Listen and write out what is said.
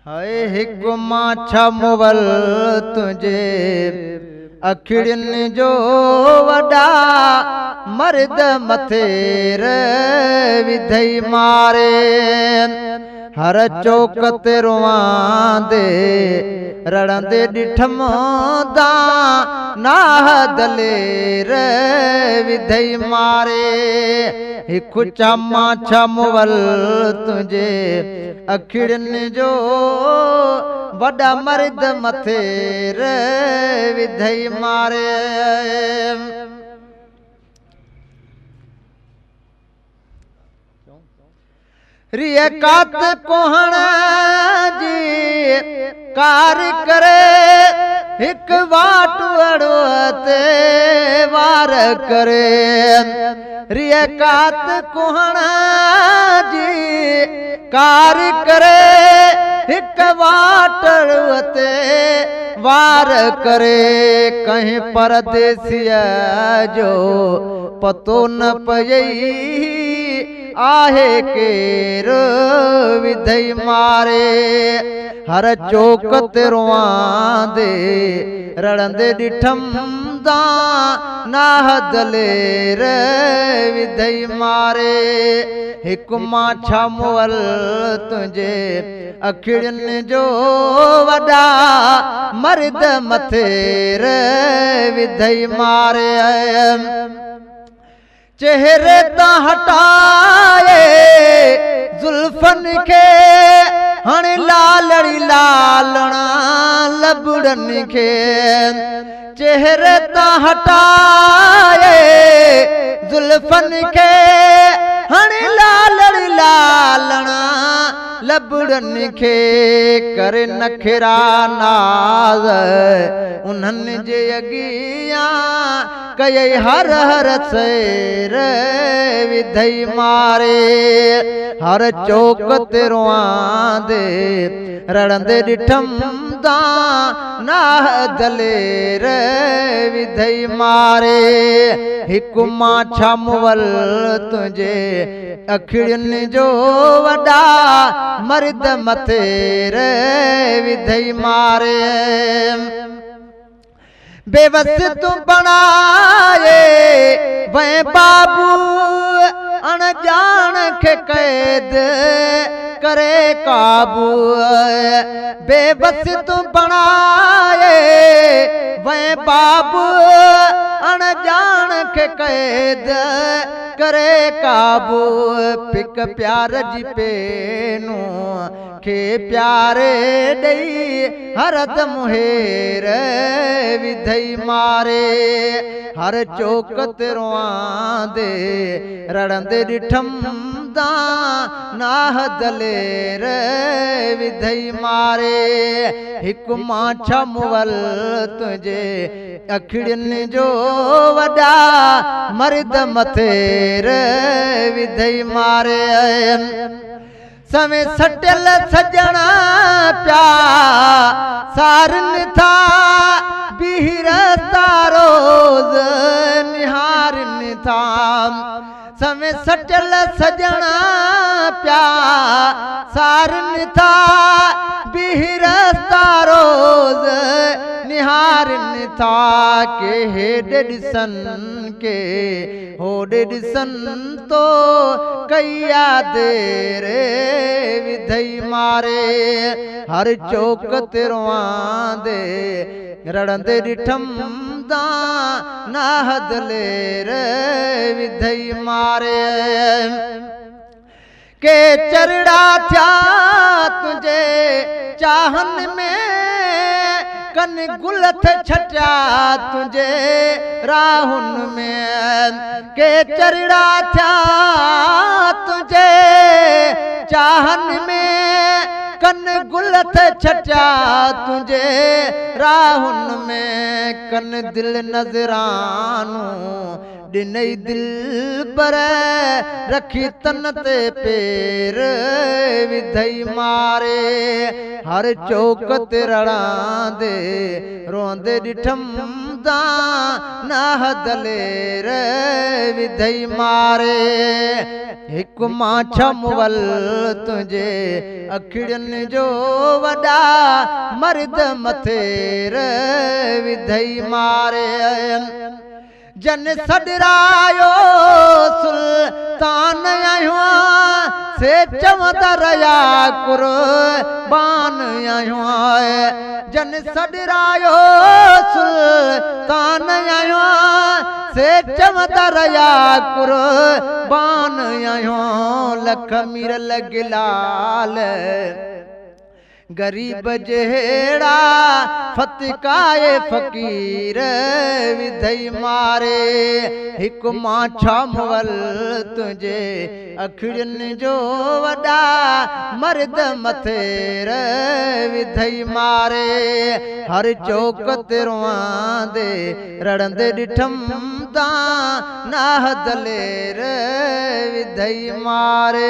हाय हिकु माछा मुवल तुझे अखिड़ियुनि जो वॾा मर्द मथे विधई मारे हर चौक ते रुआंदे रड़ंदे ॾिठम नाह दलेर विधई मारे हिकु माछा मुवल तुझे अखिड़ियुनि जो वॾा मर्द मथे विधई मारे रियकात कोहण जी कार करे हिकु वाट अड़ो ते वार करे रियकात कोहण जी कार करे हिकु वाट अड़ो ते वार करे कहीं परदेसिया जो पतो न पई आहे केरु विधई मारे हर चौक ते रुआंदे रड़ंदे ॾिठम नाह दलेर विधई मारे हिकु माछा मुवल तुझे अखिड़ियुनि जो वॾा मर्द मथे विधई मारे चेहरे तां हटाए जुल्फनि खे हाणे लालड़ी लालणा लबड़नि खे चेहरे तां हटाए जुल्फनि खे हाणे लालड़ी लालणा लबड़नि खे करे नखरा नाज़ उन्हनि जे अॻियां कई हर हर सैर विधई मारे हर चौक ते रुआंदे रड़ंदे ॾिठम नाह दलेर विधई मारे हिकु माछा मुवल तुझे अखिड़ियुनि जो वॾा मर्द मथे विधई मारे बेबस तू बनाए वै बाबू अणजान खे कैद करे काबू बेबस तू बनाए वै बाबू अणजान खे कैद करे काबू पिक प्यार जी पेनू खे प्यारे ॾेई हरदम हेर विधई मारे हर चौक ते रुआंदे रड़ंदे ॾिठम नाह दलेर विधई मारे हिकु माछा मुवल तुझे अखिड़ियुनि जो वॾा मर्द मथे विधई मारे समय सटियल सजणा प्या सारनि था बीरता रोज़ निहारनि था समय सटियल सजणा प्या सारनि था बीरता रोज़ निहारनि था के हेॾे ॾिसन के होॾे ॾिसन तो कया देर विधई मारे हर चौक ते रुआंदे रड़ंदे ॾिठम नाह दलेर विधई मारे के चरड़ा थिया तुझे चाहन में कन गुल थे छटिया तुझे राहुन में के चरड़ा थिया तुझे चाहन में कन गुल थे छटिया तुझे राहुन में कन दिल नजरानू ॾिनई दिल पर रखी तन ते पेर विधई मारे हर चौक ते रड़ांदे रोंदे ॾिठम दाना दलेर विधई मारे हिकु मां मुवल तुंहिंजे अखियुनि जो वॾा मर्द मथेर विधई मारे जन सॾरायो सुल्तान आहियूं से चवंदा रहिया कुर्बान आहियूं जन सॾरायो सुल्तान आहियूं से चवंदा रहिया कुर्बान आहियूं लख मीर लॻिलाल गरीब जहिड़ा फतकाए फ़कीर विधई मारे हिकु मां मुवल तुंहिंजे अखियुनि जो वॾा मर्द मथेर विधई मारे हर चौक ते रोआंदे रड़ंदे ॾिठम दाना दलेर विधई मारे